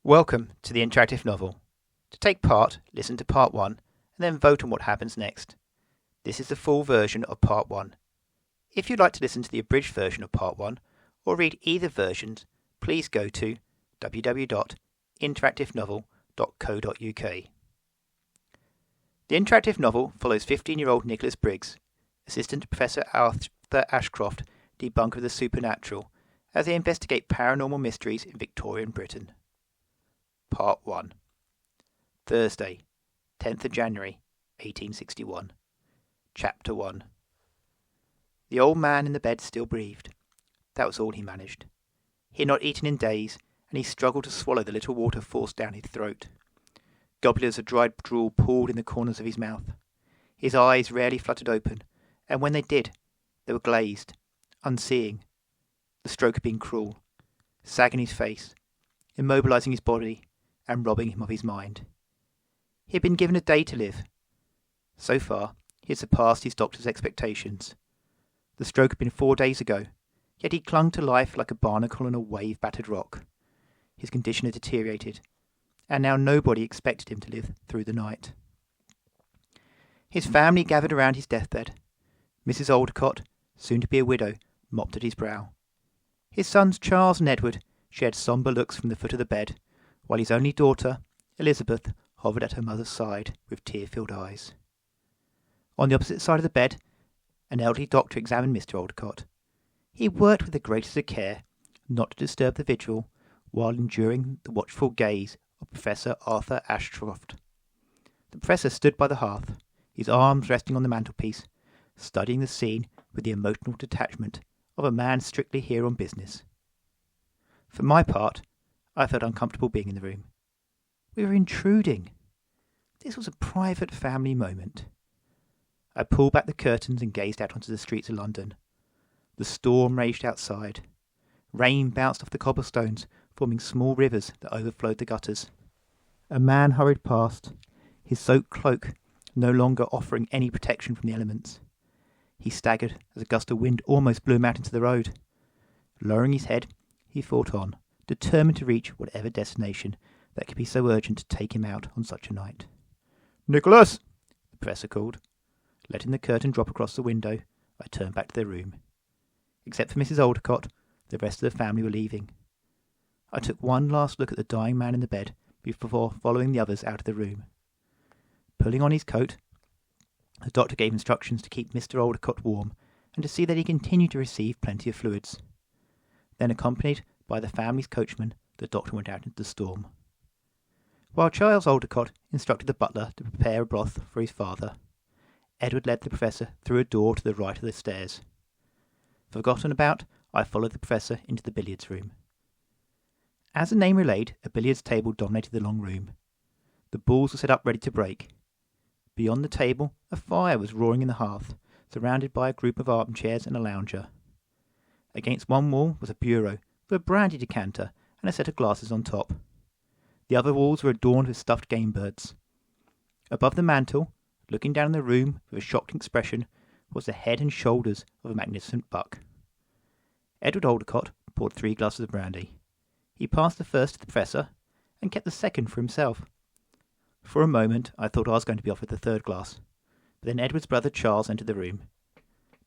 Welcome to the interactive novel. To take part, listen to part 1 and then vote on what happens next. This is the full version of part 1. If you'd like to listen to the abridged version of part 1 or read either versions, please go to www.interactivenovel.co.uk. The interactive novel follows 15-year-old Nicholas Briggs, Assistant Professor Arthur Ashcroft, debunker of the supernatural, as they investigate paranormal mysteries in Victorian Britain. Part 1. Thursday, 10th of January, 1861. Chapter 1. The old man in the bed still breathed. That was all he managed. He had not eaten in days, and he struggled to swallow the little water forced down his throat. Gobulars of dried drool pooled in the corners of his mouth. His eyes rarely fluttered open, and when they did, they were glazed, unseeing. The stroke had been cruel, sagging his face, immobilizing his body, and robbing him of his mind. He had been given a day to live. So far, he had surpassed his doctor's expectations. The stroke had been 4 days ago, yet he clung to life like a barnacle on a wave-battered rock. His condition had deteriorated, and now nobody expected him to live through the night. His family gathered around his deathbed. Mrs. Aldcott, soon to be a widow, mopped at his brow. His sons Charles and Edward shared sombre looks from the foot of the bed, while his only daughter, Elizabeth, hovered at her mother's side with tear-filled eyes. On the opposite side of the bed, an elderly doctor examined Mr. Aldcott. He worked with the greatest of care, not to disturb the vigil, while enduring the watchful gaze of Professor Arthur Ashcroft. The professor stood by the hearth, his arms resting on the mantelpiece, studying the scene with the emotional detachment of a man strictly here on business. For my part, I felt uncomfortable being in the room. We were intruding. This was a private family moment. I pulled back the curtains and gazed out onto the streets of London. The storm raged outside. Rain bounced off the cobblestones, forming small rivers that overflowed the gutters. A man hurried past, his soaked cloak no longer offering any protection from the elements. He staggered as a gust of wind almost blew him out into the road. Lowering his head, he fought on, determined to reach whatever destination that could be so urgent to take him out on such a night. "Nicholas!" the professor called. Letting the curtain drop across the window, I turned back to their room. Except for Mrs. Aldcott, the rest of the family were leaving. I took one last look at the dying man in the bed before following the others out of the room. Pulling on his coat, the doctor gave instructions to keep Mr. Aldcott warm and to see that he continued to receive plenty of fluids. Then, accompanied by the family's coachman, the doctor went out into the storm. While Charles Aldcott instructed the butler to prepare a broth for his father, Edward led the professor through a door to the right of the stairs. Forgotten about, I followed the professor into the billiards room. As the name relayed, a billiards table dominated the long room. The balls were set up ready to break. Beyond the table, a fire was roaring in the hearth, surrounded by a group of armchairs and a lounger. Against one wall was a bureau with a brandy decanter and a set of glasses on top. The other walls were adorned with stuffed game birds. Above the mantel, looking down the room with a shocked expression, was the head and shoulders of a magnificent buck. Edward Aldcott poured 3 glasses of brandy. He passed the first to the professor and kept the second for himself. For a moment I thought I was going to be offered the 3rd glass, but then Edward's brother Charles entered the room.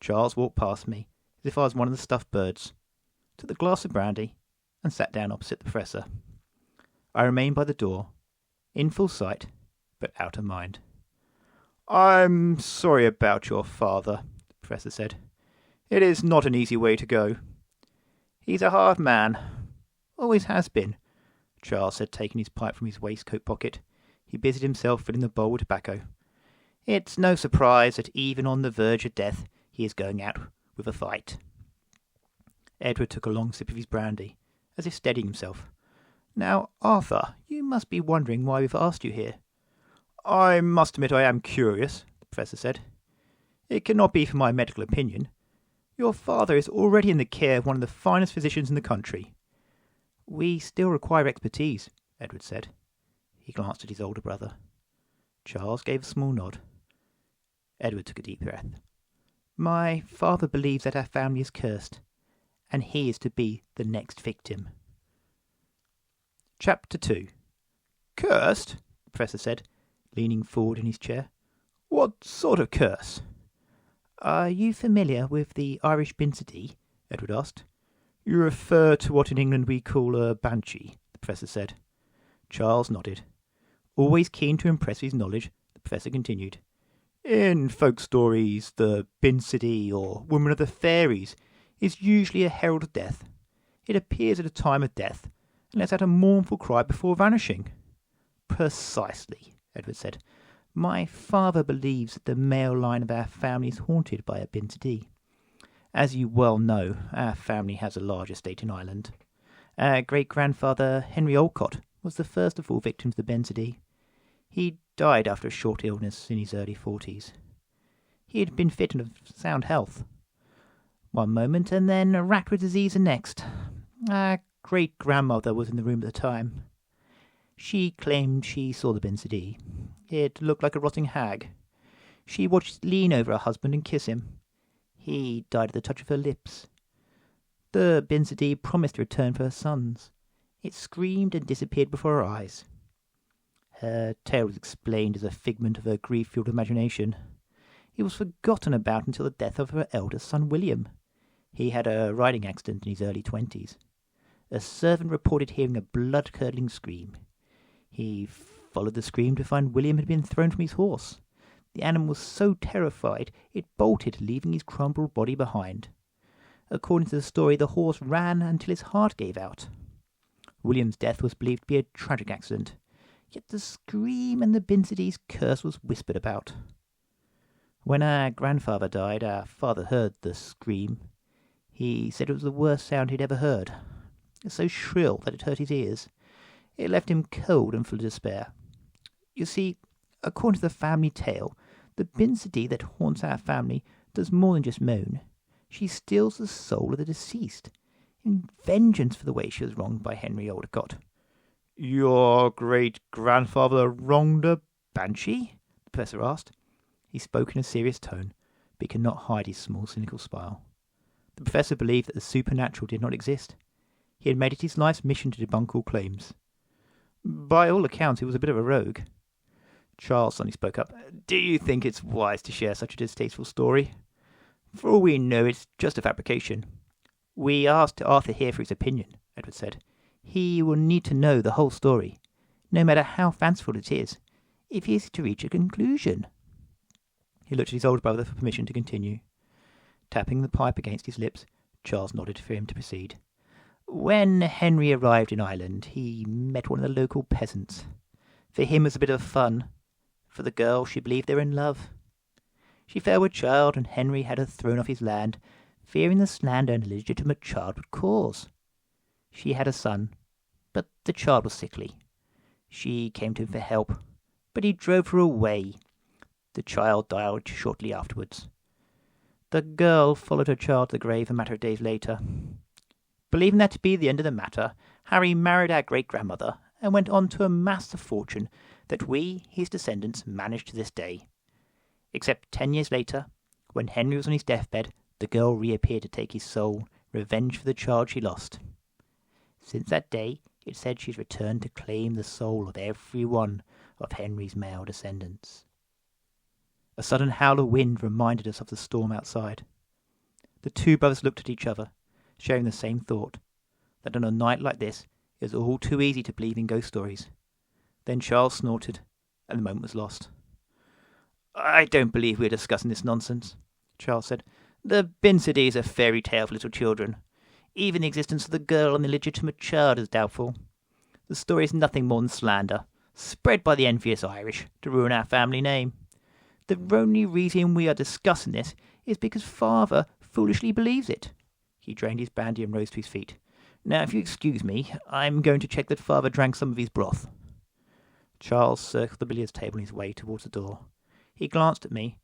Charles walked past me as if I was one of the stuffed birds, took the glass of brandy, and sat down opposite the professor. I remained by the door, in full sight, but out of mind. "I'm sorry about your father," the professor said. "It is not an easy way to go." "He's a hard man. Always has been," Charles said, taking his pipe from his waistcoat pocket. He busied himself filling the bowl with tobacco. "It's no surprise that even on the verge of death he is going out with a fight." Edward took a long sip of his brandy, as if steadying himself. "Now, Arthur, you must be wondering why we've asked you here." "I must admit I am curious," the professor said. "It cannot be for my medical opinion. Your father is already in the care of one of the finest physicians in the country." "We still require expertise," Edward said. He glanced at his older brother. Charles gave a small nod. Edward took a deep breath. "My father believes that our family is cursed, and he is to be the next victim." Chapter 2. Cursed? The Professor said, leaning forward in his chair. What sort of curse? Are you familiar with the Irish Binsidee? Edward asked. You refer to what in England we call a banshee, the Professor said. Charles nodded. Always keen to impress with his knowledge, the Professor continued. In folk stories, the Binsidee, or Woman of the Fairies, is usually a herald of death. It appears at a time of death, and lets out a mournful cry before vanishing. Precisely, Edward said. My father believes that the male line of our family is haunted by a Binsidee. As you well know, our family has a large estate in Ireland. Our great-grandfather, Henry Olcott, was the first of all victims of the Binsidee. He died after a short illness in his early 40s. He had been fit and of sound health. One moment, and then racked with disease the next. Our great-grandmother was in the room at the time. She claimed she saw the Binsidee. It looked like a rotting hag. She watched it lean over her husband and kiss him. He died at the touch of her lips. The Binsidee promised to return for her sons. It screamed and disappeared before her eyes. Her tale was explained as a figment of her grief-filled imagination. It was forgotten about until the death of her eldest son William. He had a riding accident in his early 20s. A servant reported hearing a blood-curdling scream. He followed the scream to find William had been thrown from his horse. The animal was so terrified it bolted, leaving his crumpled body behind. According to the story, the horse ran until his heart gave out. William's death was believed to be a tragic accident, yet the scream and the Binsidee's curse was whispered about. When our grandfather died, our father heard the scream. He said it was the worst sound he'd ever heard. It was so shrill that it hurt his ears. It left him cold and full of despair. You see, according to the family tale, the Binsidee that haunts our family does more than just moan. She steals the soul of the deceased, in vengeance for the way she was wronged by Henry Olcott. Your great-grandfather wronged a banshee? The Professor asked. He spoke in a serious tone, but he could not hide his small, cynical smile. The Professor believed that the supernatural did not exist. He had made it his life's mission to debunk all claims. By all accounts, he was a bit of a rogue. Charles suddenly spoke up. Do you think it's wise to share such a distasteful story? For all we know, it's just a fabrication. We asked Arthur here for his opinion, Edward said. He will need to know the whole story, no matter how fanciful it is, if he is to reach a conclusion. He looked at his older brother for permission to continue. Tapping the pipe against his lips, Charles nodded for him to proceed. When Henry arrived in Ireland, he met one of the local peasants. For him it was a bit of fun. For the girl, she believed they were in love. She fell with child, and Henry had her thrown off his land, fearing the slander an illegitimate child would cause. She had a son, but the child was sickly. She came to him for help, but he drove her away. The child died shortly afterwards. The girl followed her child to the grave a matter of days later. Believing that to be the end of the matter, Harry married our great-grandmother and went on to amass the fortune that we, his descendants, manage to this day. Except 10 years later, when Henry was on his deathbed, the girl reappeared to take his soul, revenge for the child she lost. Since that day, it's said she's returned to claim the soul of every one of Henry's male descendants. A sudden howl of wind reminded us of the storm outside. The two brothers looked at each other, sharing the same thought, that on a night like this it was all too easy to believe in ghost stories. Then Charles snorted, and the moment was lost. I don't believe we're discussing this nonsense, Charles said. The Binsidee is a fairy tale for little children. Even the existence of the girl and the illegitimate child is doubtful. The story is nothing more than slander, spread by the envious Irish to ruin our family name. The only reason we are discussing this is because Father foolishly believes it. He drained his brandy and rose to his feet. Now, if you excuse me, I'm going to check that Father drank some of his broth. Charles circled the billiards table on his way towards the door. He glanced at me,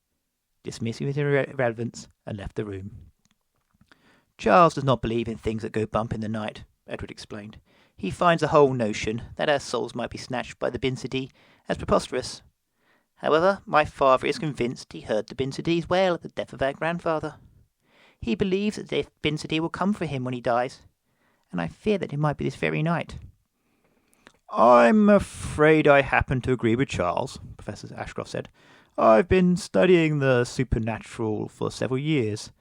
dismissing his irrelevance, and left the room. Charles does not believe in things that go bump in the night, Edward explained. He finds the whole notion that our souls might be snatched by the Binsidee as preposterous. However, my father is convinced he heard the Binsidee's wail at the death of our grandfather. He believes that the Binsidee will come for him when he dies, and I fear that it might be this very night. I'm afraid I happen to agree with Charles, Professor Ashcroft said. I've been studying the supernatural for several years,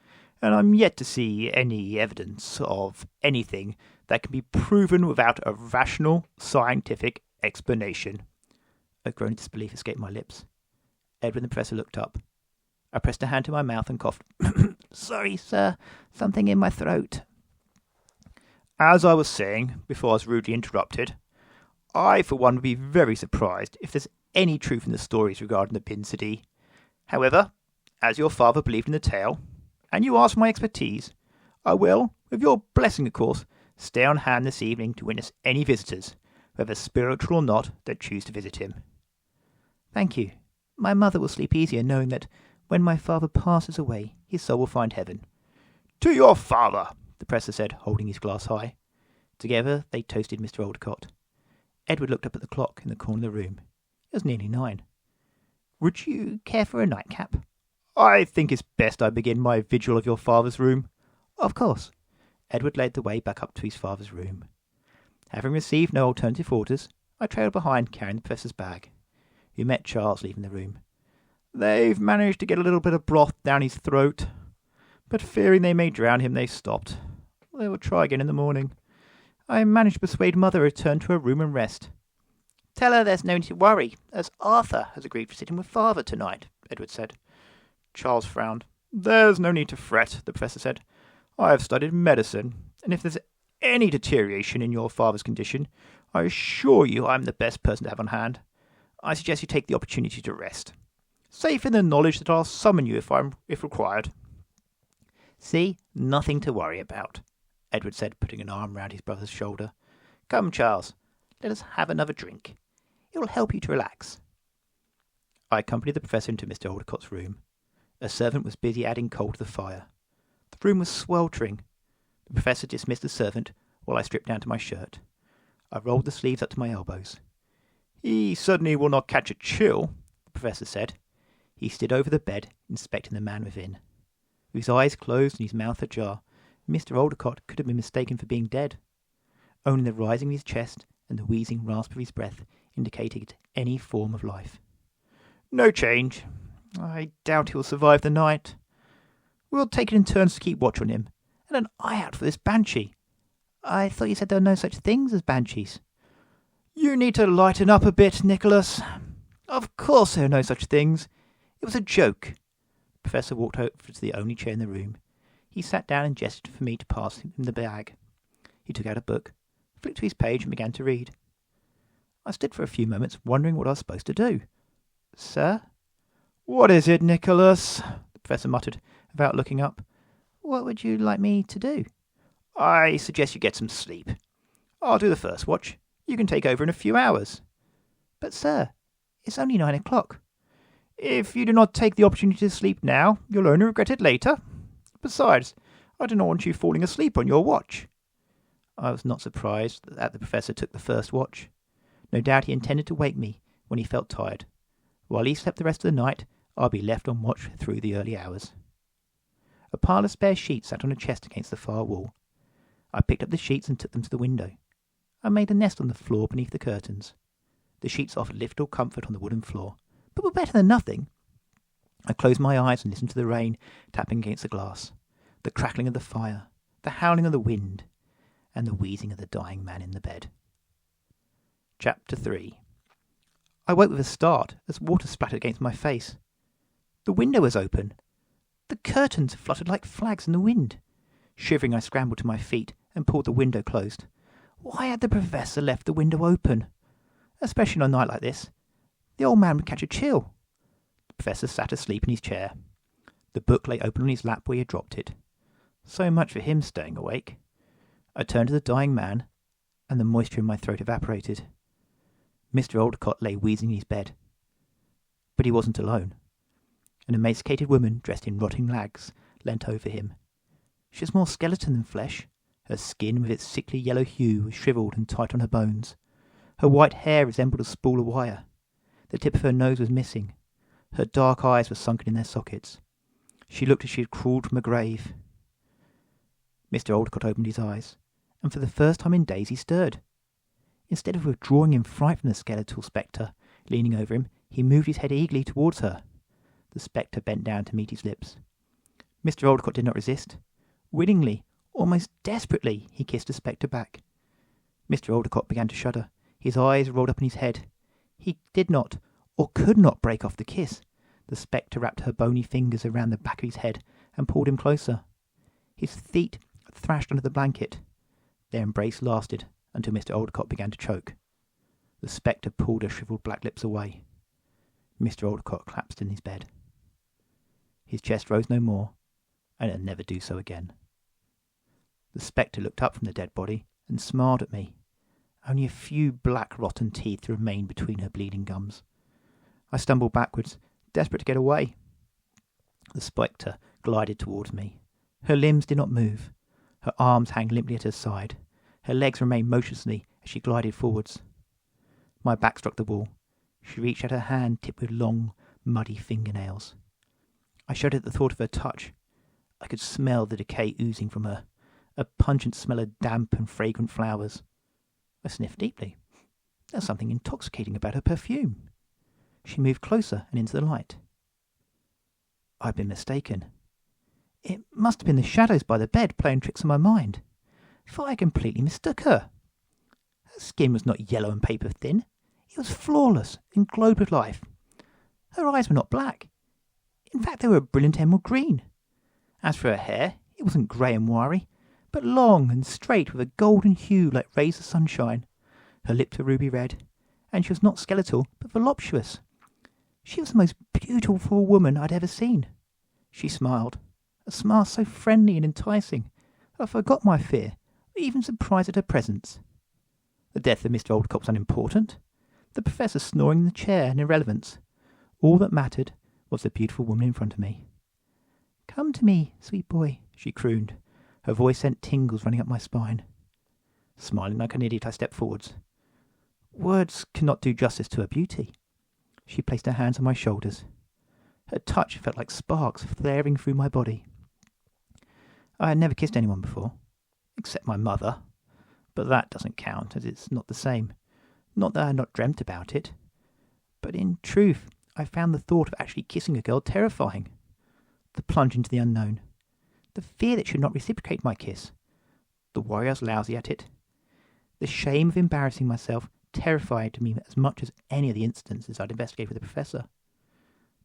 and I'm yet to see any evidence of anything that can be proven without a rational, scientific explanation. A groan of disbelief escaped my lips. Edward and the Professor looked up. I pressed a hand to my mouth and coughed. Sorry, sir, something in my throat. As I was saying, before I was rudely interrupted, I, for one, would be very surprised if there's any truth in the stories regarding the Pin City. However, as your father believed in the tale, and you asked my expertise, I will, with your blessing of course, stay on hand this evening to witness any visitors, whether spiritual or not, that choose to visit him. Thank you. My mother will sleep easier knowing that when my father passes away, his soul will find heaven. To your father, the Professor said, holding his glass high. Together they toasted Mr. Oldcott. Edward looked up at the clock in the corner of the room. It was nearly 9. Would you care for a nightcap? I think it's best I begin my vigil of your father's room. Of course. Edward led the way back up to his father's room. Having received no alternative orders, I trailed behind carrying the Professor's bag. We met Charles leaving the room. They've managed to get a little bit of broth down his throat, but fearing they may drown him, they stopped. They will try again in the morning. I managed to persuade Mother to return to her room and rest. Tell her there's no need to worry, as Arthur has agreed to sit in with Father tonight, Edward said. Charles frowned. There's no need to fret, the Professor said. I have studied medicine, and if there's any deterioration in your father's condition, I assure you I'm the best person to have on hand. I suggest you take the opportunity to rest, safe in the knowledge that I'll summon you if required. See, nothing to worry about, Edward said, putting an arm round his brother's shoulder. Come, Charles, let us have another drink. It will help you to relax. I accompanied the Professor into Mr. Aldecott's room. A servant was busy adding coal to the fire. The room was sweltering. The Professor dismissed the servant while I stripped down to my shirt. I rolled the sleeves up to my elbows. He certainly will not catch a chill, the Professor said. He stood over the bed, inspecting the man within. With his eyes closed and his mouth ajar, Mr. Oldcott could have been mistaken for being dead. Only the rising of his chest and the wheezing rasp of his breath indicated any form of life. No change. I doubt he will survive the night. We'll take it in turns to keep watch on him, and an eye out for this banshee. I thought you said there were no such things as banshees. You need to lighten up a bit, Nicholas. Of course there are no such things. It was a joke. The Professor walked over to the only chair in the room. He sat down and gestured for me to pass him the bag. He took out a book, flicked to his page and began to read. I stood for a few moments, wondering what I was supposed to do. Sir? What is it, Nicholas? The Professor muttered, without looking up. What would you like me to do? I suggest you get some sleep. I'll do the first watch. You can take over in a few hours. But, sir, it's only 9 o'clock. If you do not take the opportunity to sleep now, you'll only regret it later. Besides, I do not want you falling asleep on your watch. I was not surprised that the Professor took the first watch. No doubt he intended to wake me when he felt tired. While he slept the rest of the night, I'll be left on watch through the early hours. A pile of spare sheets sat on a chest against the far wall. I picked up the sheets and took them to the window. I made a nest on the floor beneath the curtains. The sheets offered little comfort on the wooden floor, but were better than nothing. I closed my eyes and listened to the rain tapping against the glass, the crackling of the fire, the howling of the wind, and the wheezing of the dying man in the bed. Chapter 3. I woke with a start as water splattered against my face. The window was open. The curtains fluttered like flags in the wind. Shivering, I scrambled to my feet and pulled the window closed. Why had the Professor left the window open? Especially on a night like this. The old man would catch a chill. The Professor sat asleep in his chair. The book lay open on his lap where he had dropped it. So much for him staying awake. I turned to the dying man, and the moisture in my throat evaporated. Mr. Oldcott lay wheezing in his bed. But he wasn't alone. An emaciated woman dressed in rotting rags leant over him. She was more skeleton than flesh. Her skin, with its sickly yellow hue, was shriveled and tight on her bones. Her white hair resembled a spool of wire. The tip of her nose was missing. Her dark eyes were sunken in their sockets. She looked as she had crawled from a grave. Mr. Oldcott opened his eyes, and for the first time in days he stirred. Instead of withdrawing in fright from the skeletal spectre leaning over him, he moved his head eagerly towards her. The spectre bent down to meet his lips. Mr. Oldcott did not resist. Willingly, almost desperately, he kissed the spectre back. Mr. Oldcott began to shudder. His eyes rolled up in his head. He did not, or could not, break off the kiss. The spectre wrapped her bony fingers around the back of his head and pulled him closer. His feet thrashed under the blanket. Their embrace lasted until Mr. Oldcott began to choke. The spectre pulled her shriveled black lips away. Mr. Oldcott collapsed in his bed. His chest rose no more, and it'll never do so again. The spectre looked up from the dead body and smiled at me. Only a few black rotten teeth remained between her bleeding gums. I stumbled backwards, desperate to get away. The spectre glided towards me. Her limbs did not move. Her arms hung limply at her side. Her legs remained motionlessly as she glided forwards. My back struck the wall. She reached out her hand tipped with long, muddy fingernails. I shuddered at the thought of her touch. I could smell the decay oozing from her, a pungent smell of damp and fragrant flowers. I sniffed deeply. There was something intoxicating about her perfume. She moved closer and into the light. I'd been mistaken. It must have been the shadows by the bed playing tricks on my mind, for I completely mistook her. Her skin was not yellow and paper-thin. It was flawless and glowed with life. Her eyes were not black. In fact, they were a brilliant emerald green. As for her hair, it wasn't grey and wiry, but long and straight with a golden hue like rays of sunshine. Her lips were ruby red, and she was not skeletal, but voluptuous. She was the most beautiful woman I'd ever seen. She smiled, a smile so friendly and enticing that I forgot my fear, even surprised at her presence. The death of Mr. Oldcott was unimportant. The professor snoring in the chair an irrelevance. All that mattered was the beautiful woman in front of me. "Come to me, sweet boy," she crooned. Her voice sent tingles running up my spine. Smiling like an idiot, I stepped forwards. Words cannot do justice to her beauty. She placed her hands on my shoulders. Her touch felt like sparks flaring through my body. I had never kissed anyone before, except my mother, but that doesn't count, as it's not the same. Not that I had not dreamt about it, but in truth I found the thought of actually kissing a girl terrifying. The plunge into the unknown, the fear that she would not reciprocate my kiss, the worry I was lousy at it, the shame of embarrassing myself terrified me as much as any of the instances I'd investigated with the professor.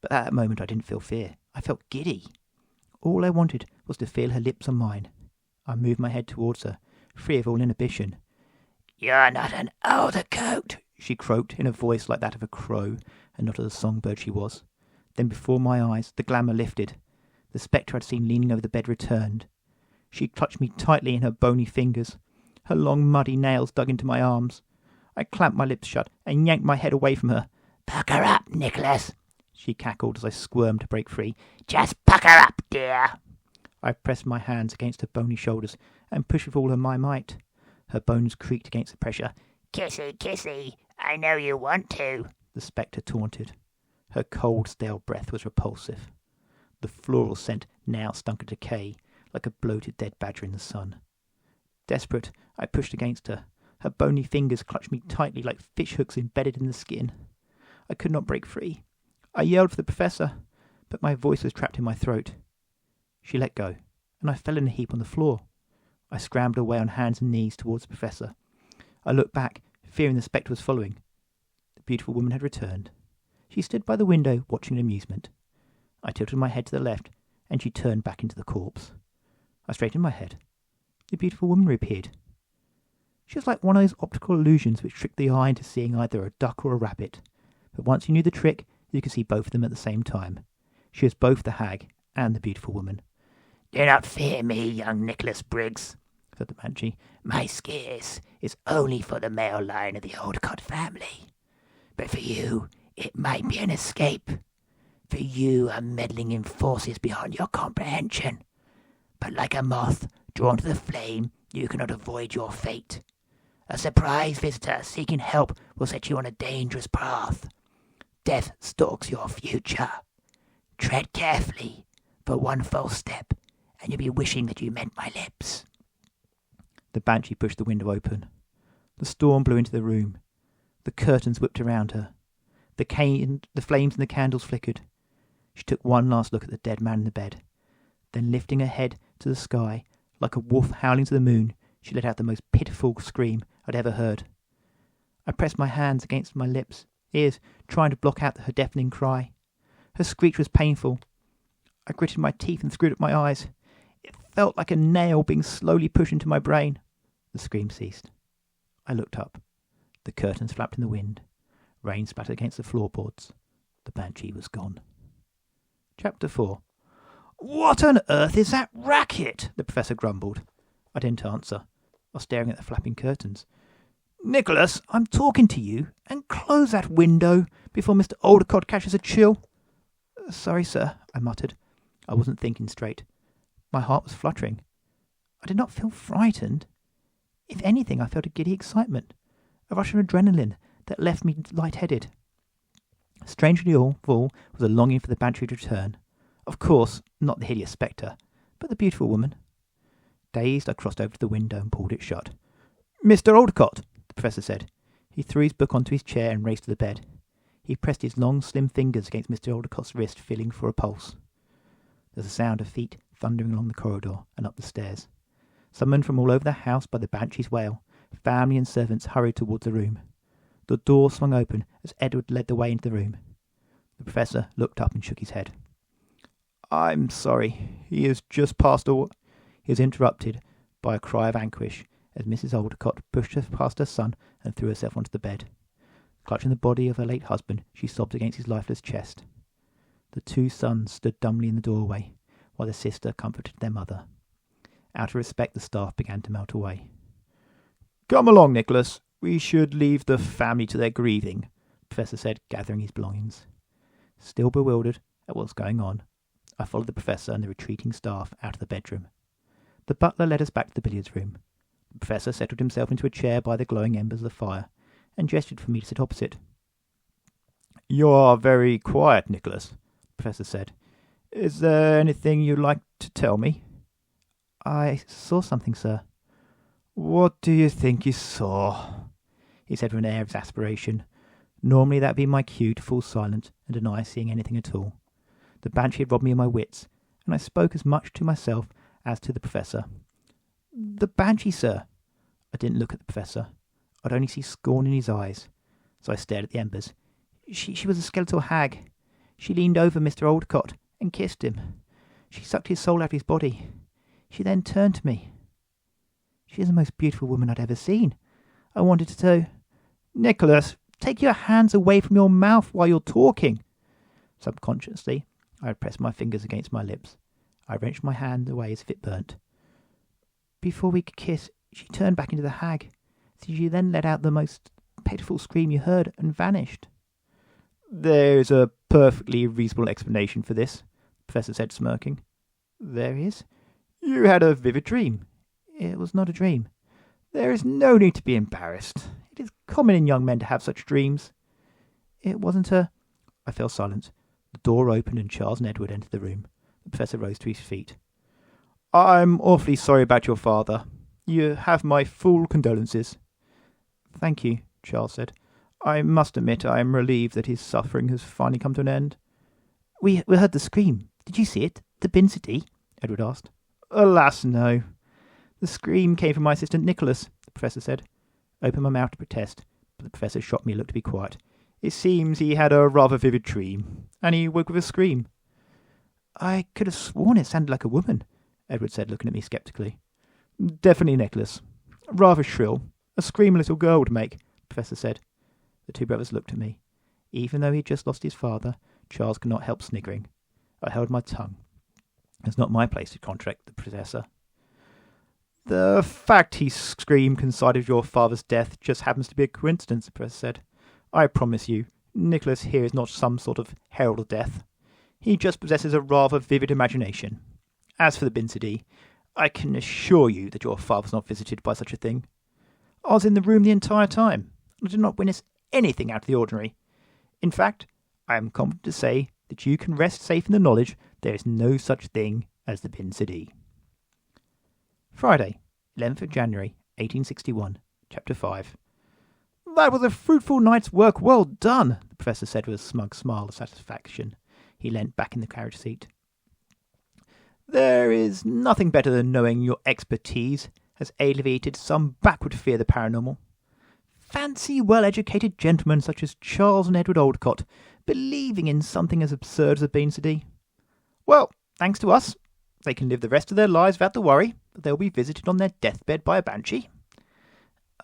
But at that moment I didn't feel fear. I felt giddy. All I wanted was to feel her lips on mine. I moved my head towards her, free of all inhibition. "You're not an Oldcott," she croaked in a voice like that of a crow, and not of the songbird she was. Then before my eyes the glamour lifted. The spectre I'd seen leaning over the bed returned. She clutched me tightly in her bony fingers. Her long muddy nails dug into my arms. I clamped my lips shut and yanked my head away from her. "Pucker up, Nicholas," she cackled as I squirmed to break free. "Just pucker up, dear." I pressed my hands against her bony shoulders and pushed with all my might. Her bones creaked against the pressure. "Kissy, kissy, I know you want to," the spectre taunted. Her cold, stale breath was repulsive. The floral scent now stunk of decay, like a bloated dead badger in the sun. Desperate, I pushed against her. Her bony fingers clutched me tightly like fish hooks embedded in the skin. I could not break free. I yelled for the professor, but my voice was trapped in my throat. She let go, and I fell in a heap on the floor. I scrambled away on hands and knees towards the professor. I looked back, fearing the spectre was following. The beautiful woman had returned. She stood by the window, watching in amusement. I tilted my head to the left, and she turned back into the corpse. I straightened my head. The beautiful woman reappeared. She was like one of those optical illusions which trick the eye into seeing either a duck or a rabbit. But once you knew the trick, you could see both of them at the same time. She was both the hag and the beautiful woman. "Do not fear me, young Nicholas Briggs," said the Banshee. "My scarce is only for the male line of the Oldcott family. But for you, it might be an escape. For you are meddling in forces beyond your comprehension. But like a moth drawn to the flame, you cannot avoid your fate. A surprise visitor seeking help will set you on a dangerous path. Death stalks your future. Tread carefully, for one false step, and you'll be wishing that you meant my lips." The Banshee pushed the window open. The storm blew into the room. The curtains whipped around her. The flames in the candles flickered. She took one last look at the dead man in the bed. Then, lifting her head to the sky, like a wolf howling to the moon, she let out the most pitiful scream I'd ever heard. I pressed my hands against my lips, ears, trying to block out her deafening cry. Her screech was painful. I gritted my teeth and screwed up my eyes. It felt like a nail being slowly pushed into my brain. The scream ceased. I looked up. The curtains flapped in the wind. Rain splattered against the floorboards. The banshee was gone. Chapter 4. "What on earth is that racket?" the professor grumbled. I didn't answer. I was staring at the flapping curtains. "Nicholas, I'm talking to you, and close that window before Mr. Aldecott catches a chill." "Sorry, sir," I muttered. I wasn't thinking straight. My heart was fluttering. I did not feel frightened. If anything, I felt a giddy excitement, a rush of adrenaline that left me light-headed. Strangely of all was a longing for the banshee to return. Of course, not the hideous spectre, but the beautiful woman. Dazed, I crossed over to the window and pulled it shut. "Mr. Aldecott," the professor said. He threw his book onto his chair and raced to the bed. He pressed his long, slim fingers against Mr. Aldecott's wrist, feeling for a pulse. There was a sound of feet thundering along the corridor and up the stairs. Summoned from all over the house by the banshee's wail, family and servants hurried towards the room. The door swung open as Edward led the way into the room. The professor looked up and shook his head. "I'm sorry. He has just passed away." He was interrupted by a cry of anguish as Mrs. Aldecott pushed her past her son and threw herself onto the bed. Clutching the body of her late husband, she sobbed against his lifeless chest. The two sons stood dumbly in the doorway, while the sister comforted their mother. Out of respect, the staff began to melt away. "Come along, Nicholas. We should leave the family to their grieving," the professor said, gathering his belongings. Still bewildered at what was going on, I followed the professor and the retreating staff out of the bedroom. The butler led us back to the billiards room. The professor settled himself into a chair by the glowing embers of the fire and gestured for me to sit opposite. "You are very quiet, Nicholas," the professor said. "Is there anything you'd like to tell me?" "I saw something, sir." "What do you think you saw?" he said with an air of exasperation. Normally that would be my cue to fall silent and deny seeing anything at all. The banshee had robbed me of my wits, and I spoke as much to myself as to the professor. "The banshee, sir." I didn't look at the professor. I'd only see scorn in his eyes, so I stared at the embers. She was a skeletal hag. She leaned over Mr. Aldecott and kissed him. She sucked his soul out of his body. She then turned to me. She is the most beautiful woman I'd ever seen. I wanted to... "Nicholas, take your hands away from your mouth while you're talking." Subconsciously, I had pressed my fingers against my lips. I wrenched my hand away as if it burnt. "Before we could kiss, she turned back into the hag. She then let out the most pitiful scream you heard and vanished." "There is a perfectly reasonable explanation for this," the professor said, smirking. "There is?" "You had a vivid dream." "It was not a dream." "There is no need to be embarrassed. It is common in young men to have such dreams." "It wasn't a—" I fell silent. The door opened and Charles and Edward entered the room. The professor rose to his feet. "I'm awfully sorry about your father. You have my full condolences." "Thank you," Charles said. "I must admit I am relieved that his suffering has finally come to an end." We heard the scream. Did you see it? The Binsity?" Edward asked. "Alas, no. The scream came from my assistant Nicholas," the professor said. I opened my mouth to protest, but the professor shot me a look to be quiet. "It seems he had a rather vivid dream, and he woke with a scream." "I could have sworn it sounded like a woman," Edward said, looking at me sceptically. "Definitely Nicholas. Rather shrill. A scream a little girl would make," the professor said. The two brothers looked at me. Even though he had just lost his father, Charles could not help sniggering. I held my tongue. It was not my place to contradict the professor. "The fact he screamed coincided with your father's death just happens to be a coincidence," the professor said. "I promise you, Nicholas here is not some sort of herald of death. He just possesses a rather vivid imagination. As for the Binsity, I can assure you that your father was not visited by such a thing. I was in the room the entire time, and I did not witness anything out of the ordinary. In fact, I am confident to say that you can rest safe in the knowledge there is no such thing as the Binsity." Friday, 11th of January, 1861, Chapter 5, That was a fruitful night's work, well done, the Professor said with a smug smile of satisfaction. He leant back in the carriage seat. There is nothing better than knowing your expertise has alleviated some backward fear of the paranormal. Fancy well-educated gentlemen such as Charles and Edward Oldcott believing in something as absurd as a beansidee. Well, thanks to us, they can live the rest of their lives without the worry that they'll be visited on their deathbed by a banshee.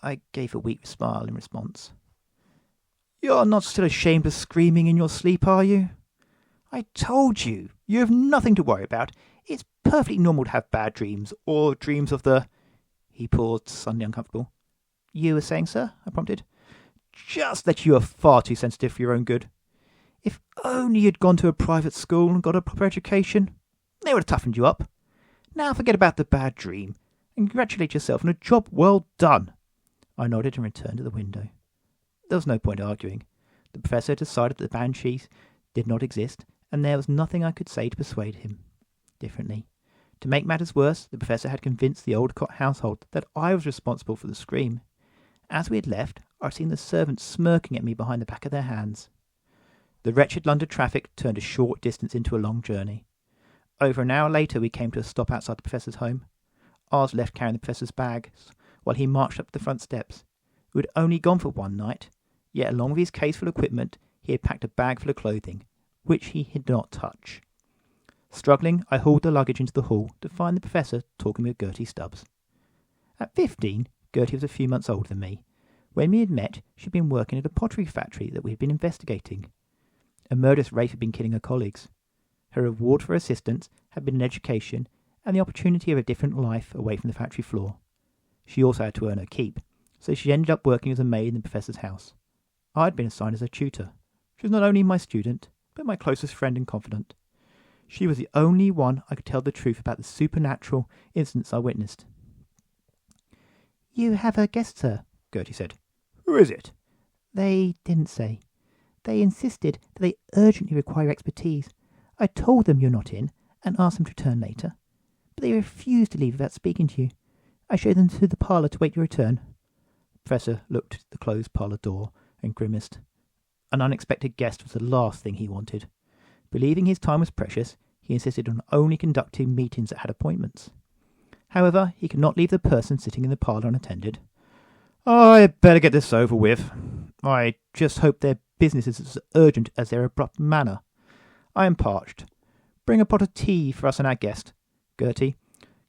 I gave a weak smile in response. You're not still ashamed of screaming in your sleep, are you? I told you, you have nothing to worry about. It's perfectly normal to have bad dreams, or dreams of the... He paused, suddenly uncomfortable. You were saying, sir? I prompted. Just that you are far too sensitive for your own good. If only you'd gone to a private school and got a proper education, they would have toughened you up. Now forget about the bad dream, and congratulate yourself on a job well done. I nodded and returned to the window. There was no point arguing. The Professor had decided that the banshees did not exist, and there was nothing I could say to persuade him differently. To make matters worse, the Professor had convinced the Oldcott household that I was responsible for the scream. As we had left, I had seen the servants smirking at me behind the back of their hands. The wretched London traffic turned a short distance into a long journey. Over an hour later we came to a stop outside the Professor's home. I was left carrying the Professor's bags, while he marched up the front steps. We had only gone for one night, yet along with his case full of equipment, he had packed a bag full of clothing, which he did not touch. Struggling, I hauled the luggage into the hall to find the Professor talking with Gertie Stubbs. At 15, Gertie was a few months older than me. When we had met, she had been working at a pottery factory that we had been investigating. A murderous rape had been killing her colleagues. Her reward for her assistance had been an education and the opportunity of a different life away from the factory floor. She also had to earn her keep, so she ended up working as a maid in the Professor's house. I had been assigned as her tutor. She was not only my student, but my closest friend and confidant. She was the only one I could tell the truth about the supernatural incidents I witnessed. You have a guest, sir, Gertie said. Who is it? They didn't say. They insisted that they urgently require expertise. I told them you're not in, and asked them to return later. But they refused to leave without speaking to you. I showed them to the parlour to wait your return. The Professor looked at the closed parlour door and grimaced. An unexpected guest was the last thing he wanted. Believing his time was precious, he insisted on only conducting meetings that had appointments. However, he could not leave the person sitting in the parlour unattended. I'd better get this over with. I just hope their business is as urgent as their abrupt manner. I am parched. Bring a pot of tea for us and our guest. Gertie,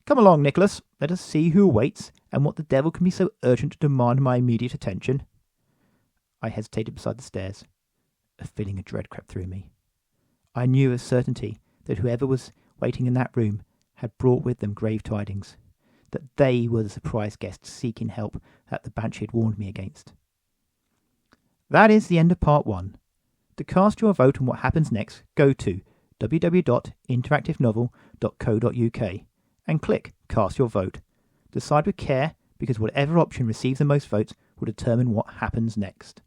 come along, Nicholas. Let us see who waits, and what the devil can be so urgent to demand my immediate attention. I hesitated beside the stairs. A feeling of dread crept through me. I knew with certainty that whoever was waiting in that room had brought with them grave tidings, that they were the surprise guests seeking help that the Banshee had warned me against. That is the end of part 1. To cast your vote on what happens next, go to www.interactivenovel.co.uk and click Cast Your Vote. Decide with care, because whatever option receives the most votes will determine what happens next.